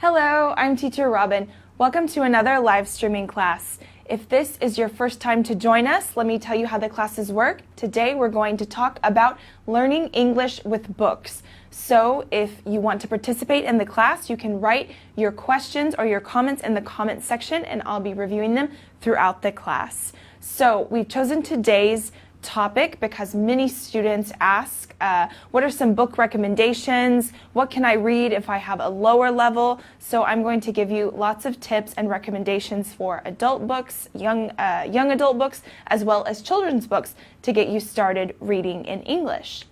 Hello, I'm Teacher Robin. Welcome to another live streaming class. If this is your first time to join us, let me tell you how the classes work. Today we're going to talk about learning English with books. So if you want to participate in the class, you can write your questions or your comments in the comment section and I'll be reviewing them throughout the class. So we've chosen today's topic because many students ask, what are some book recommendations? What can I read if I have a lower level? So I'm going to give you lots of tips and recommendations for adult books, young adult books, as well as children's books to get you started reading in English.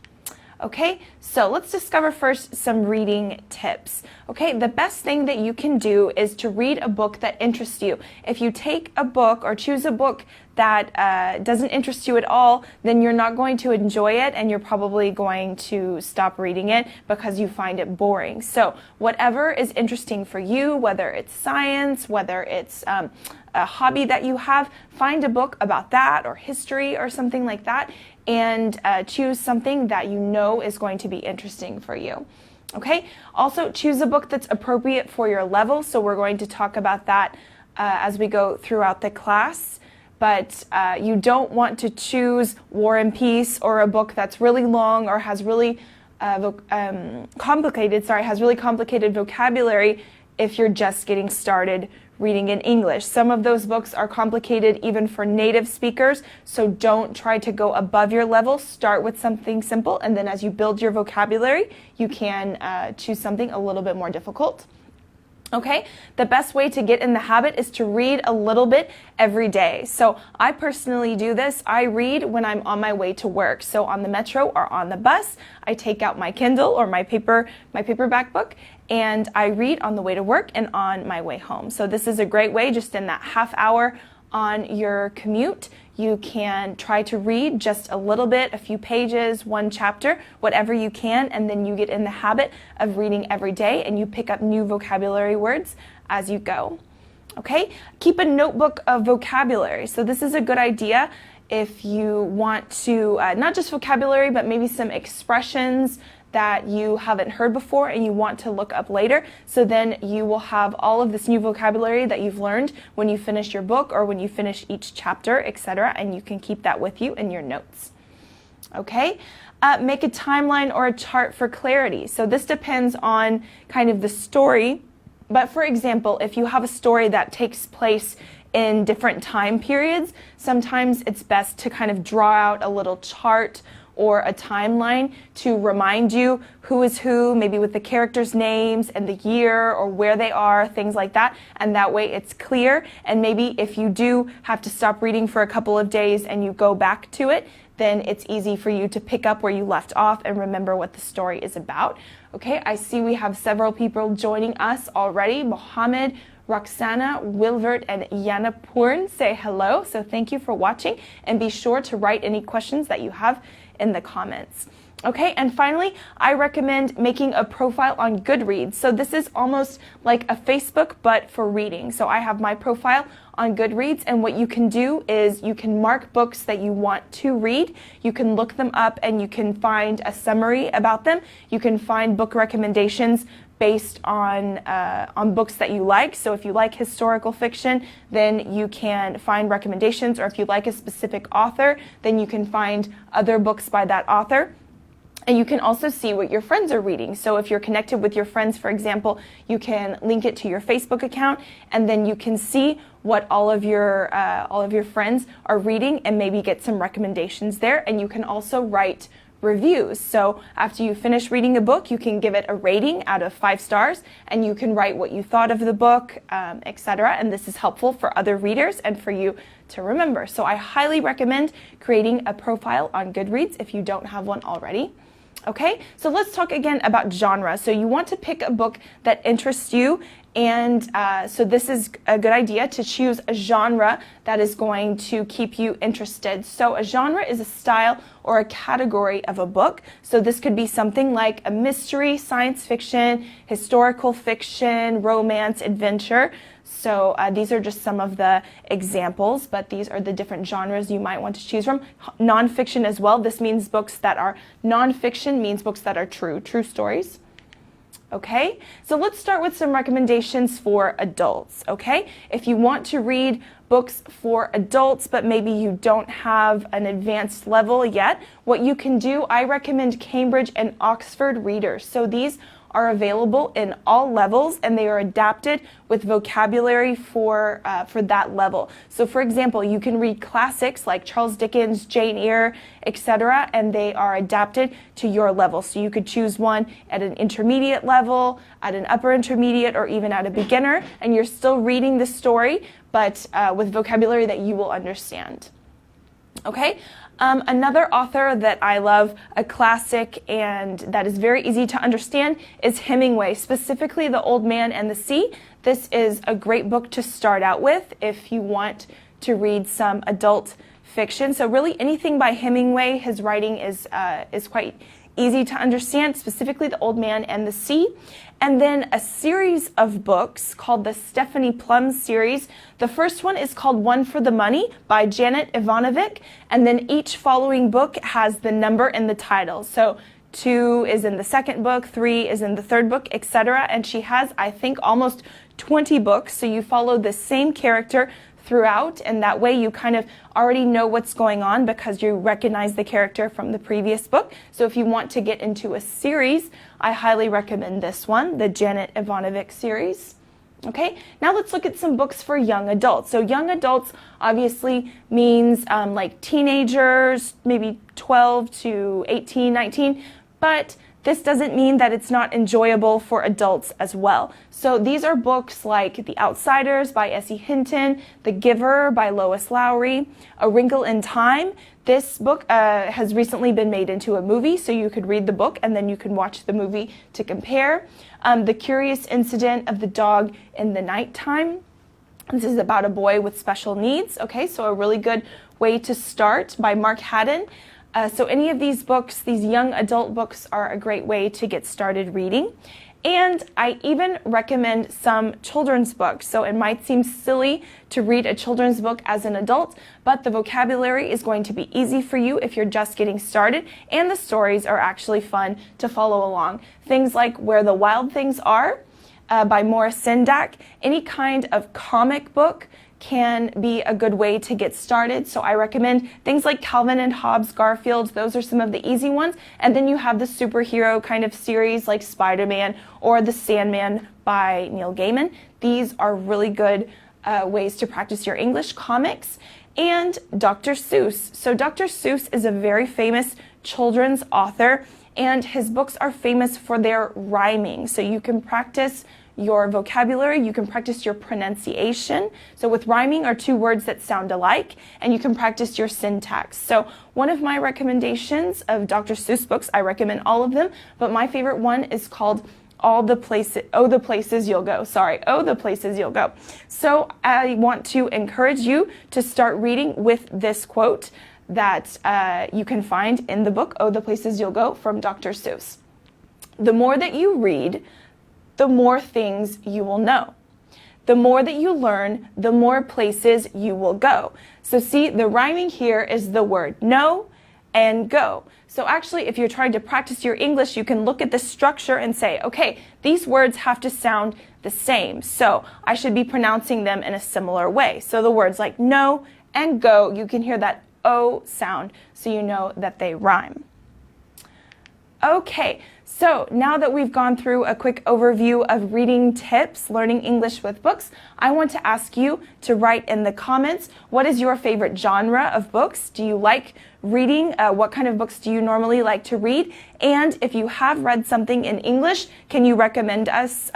Okay, so let's discover first some reading tips. Okay, the best thing that you can do is to read a book that interests you. If you take a book or choose a book that doesn't interest you at all, then you're not going to enjoy it and you're probably going to stop reading it because you find it boring. So whatever is interesting for you, whether it's science, whether it's a hobby that you have, find a book about that or history or something like that and choose something that you know is going to be interesting for you. Okay, also choose a book that's appropriate for your level. So we're going to talk about that as we go throughout the class. But you don't want to choose War and Peace or a book that's really long or has really complicated vocabulary if you're just getting started reading in English. Some of those books are complicated even for native speakers, so don't try to go above your level. Start with something simple, and then as you build your vocabulary, you can choose something a little bit more difficult. Okay, the best way to get in the habit is to read a little bit every day. So I personally do this. I read when I'm on my way to work. So on the metro or on the bus, I take out my Kindle or my paperback book, and I read on the way to work and on my way home. So this is a great way, just in that half hour on your commute. You can try to read just a little bit, a few pages, one chapter, whatever you can, and then you get in the habit of reading every day and you pick up new vocabulary words as you go. Okay? Keep a notebook of vocabulary. So this is a good idea if you want to, not just vocabulary, but maybe some expressions that you haven't heard before and you want to look up later. So then you will have all of this new vocabulary that you've learned when you finish your book or when you finish each chapter, etc. And you can keep that with you in your notes. Okay? Make a timeline or a chart for clarity. So this depends on kind of the story. But for example, if you have a story that takes place in different time periods, sometimes it's best to kind of draw out a little chart or a timeline to remind you who is who, maybe with the characters' names and the year or where they are, things like that. And that way it's clear. And maybe if you do have to stop reading for a couple of days and you go back to it, then it's easy for you to pick up where you left off and remember what the story is about. Okay, I see we have several people joining us already. Mohammed, Roxana, Wilvert, and Yanapurn say hello. So thank you for watching, and be sure to write any questions that you have in the comments. Okay, and finally, I recommend making a profile on Goodreads. So this is almost like a Facebook, but for reading. So I have my profile on Goodreads, and what you can do is you can mark books that you want to read. You can look them up and you can find a summary about them. You can find book recommendations based on books that you like. So if you like historical fiction, then you can find recommendations, or if you like a specific author, then you can find other books by that author. And you can also see what your friends are reading. So if you're connected with your friends, for example, you can link it to your Facebook account, and then you can see what all of your friends are reading and maybe get some recommendations there. And you can also write reviews. So after you finish reading a book, you can give it a rating out of 5 stars, and you can write what you thought of the book, etc. And this is helpful for other readers and for you to remember. So I highly recommend creating a profile on Goodreads if you don't have one already. Okay, so let's talk again about genre. So you want to pick a book that interests you, and so this is a good idea to choose a genre that is going to keep you interested. So a genre is a style or a category of a book. So this could be something like a mystery, science fiction, historical fiction, romance, adventure. So these are just some of the examples, but these are the different genres you might want to choose from. Nonfiction as well. This means books that are nonfiction, means books that are true stories. Okay, so let's start with some recommendations for adults, okay? If you want to read books for adults, but maybe you don't have an advanced level yet, what you can do, I recommend Cambridge and Oxford readers. So these are available in all levels, and they are adapted with vocabulary for that level. So for example, you can read classics like Charles Dickens, Jane Eyre, etc., and they are adapted to your level. So you could choose one at an intermediate level, at an upper intermediate, or even at a beginner, and you're still reading the story, but with vocabulary that you will understand. Okay? Another author that I love, a classic and that is very easy to understand, is Hemingway, specifically The Old Man and the Sea. This is a great book to start out with if you want to read some adult fiction. So really anything by Hemingway, his writing is quite easy to understand, specifically The Old Man and the Sea. And then a series of books called the Stephanie Plum series. The first one is called One for the Money by Janet Ivanovic, and then each following book has the number in the title. So 2 is in the second book, 3 is in the third book, etc. And she has, I think, almost 20 books, so you follow the same character throughout, and that way you kind of already know what's going on because you recognize the character from the previous book. So if you want to get into a series, I highly recommend this one, the Janet Ivanovic series. Okay, now let's look at some books for young adults. So young adults obviously means like teenagers, maybe 12 to 18, 19, but this doesn't mean that it's not enjoyable for adults as well. So these are books like The Outsiders by S.E. Hinton, The Giver by Lois Lowry, A Wrinkle in Time. This book has recently been made into a movie, so you could read the book and then you can watch the movie to compare. The Curious Incident of the Dog in the Nighttime. This is about a boy with special needs. Okay, so a really good way to start by Mark Haddon. So any of these books, these young adult books, are a great way to get started reading. And I even recommend some children's books. So it might seem silly to read a children's book as an adult, but the vocabulary is going to be easy for you if you're just getting started, and the stories are actually fun to follow along. Things like Where the Wild Things Are by Morris Sendak. Any kind of comic book can be a good way to get started. So I recommend things like Calvin and Hobbes, Garfield. Those are some of the easy ones. And then you have the superhero kind of series like Spider-Man or The Sandman by Neil Gaiman. These are really good ways to practice your English. Comics and Dr. Seuss. So Dr. Seuss is a very famous children's author, and his books are famous for their rhyming. So you can practice your vocabulary, you can practice your pronunciation. So with rhyming are two words that sound alike, and you can practice your syntax. So one of my recommendations of Dr. Seuss books, I recommend all of them, but my favorite one is called Oh, the Places You'll Go. Oh, the Places You'll Go. So I want to encourage you to start reading with this quote that you can find in the book, Oh, the Places You'll Go, from Dr. Seuss. The more that you read, the more things you will know. The more that you learn, the more places you will go. So see, the rhyming here is the word know and go. So actually, if you're trying to practice your English, you can look at the structure and say, okay, these words have to sound the same. So I should be pronouncing them in a similar way. So the words like know and go, you can hear that O sound, so you know that they rhyme. Okay, so now that we've gone through a quick overview of reading tips, learning English with books, I want to ask you to write in the comments, what is your favorite genre of books? Do you like reading? What kind of books do you normally like to read? And if you have read something in English, can you recommend us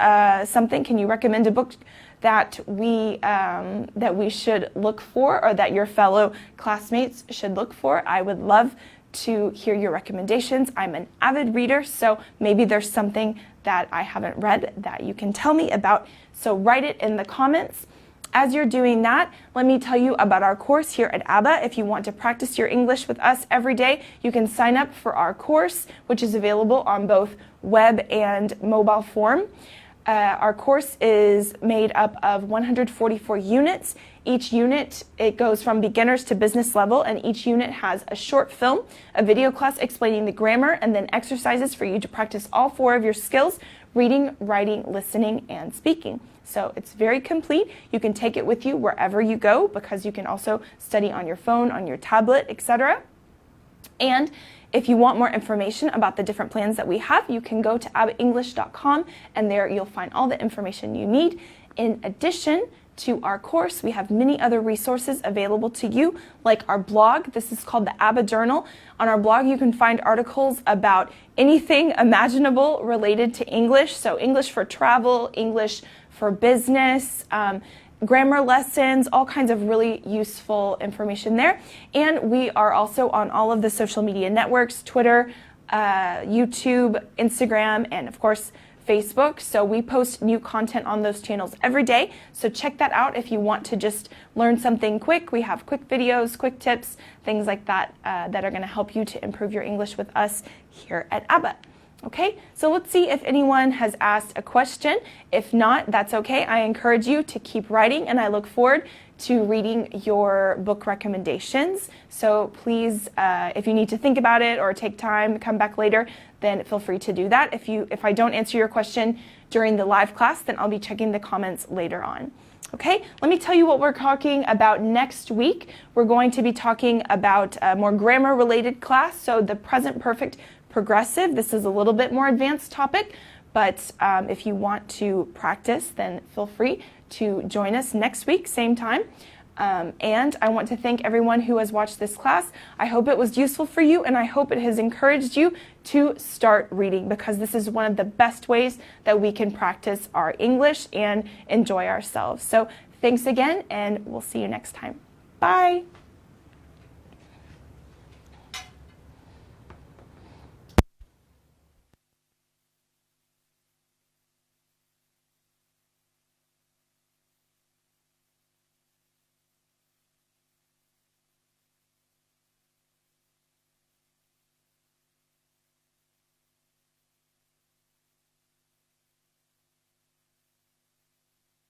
something? Can you recommend a book that we should look for, or that your fellow classmates should look for? I would love to hear your recommendations. I'm an avid reader, so maybe there's something that I haven't read that you can tell me about. So write it in the comments. As you're doing that, let me tell you about our course here at Abba. If you want to practice your English with us every day, you can sign up for our course, which is available on both web and mobile form. Our course is made up of 144 units. Each unit, it goes from beginners to business level, and each unit has a short film, a video class explaining the grammar, and then exercises for you to practice all 4 of your skills: reading, writing, listening, and speaking. So it's very complete. You can take it with you wherever you go because you can also study on your phone, on your tablet, etc. And if you want more information about the different plans that we have, you can go to abbaenglish.com, and there you'll find all the information you need. In addition to our course, we have many other resources available to you, like our blog. This is called the Abba Journal. On our blog, you can find articles about anything imaginable related to English. So English for travel, English for business, grammar lessons, all kinds of really useful information there. And we are also on all of the social media networks, Twitter, YouTube, Instagram, and of course, Facebook. So we post new content on those channels every day. So check that out if you want to just learn something quick. We have quick videos, quick tips, things like that that are going to help you to improve your English with us here at Abba. Okay, so let's see if anyone has asked a question. If not, that's okay. I encourage you to keep writing, and I look forward to reading your book recommendations. So please, if you need to think about it or take time, come back later, then feel free to do that. If I don't answer your question during the live class, then I'll be checking the comments later on. Okay, let me tell you what we're talking about next week. We're going to be talking about a more grammar-related class, so the present perfect progressive. This is a little bit more advanced topic, but if you want to practice, then feel free to join us next week, same time. And I want to thank everyone who has watched this class. I hope it was useful for you, and I hope it has encouraged you to start reading, because this is one of the best ways that we can practice our English and enjoy ourselves. So thanks again, and we'll see you next time. Bye.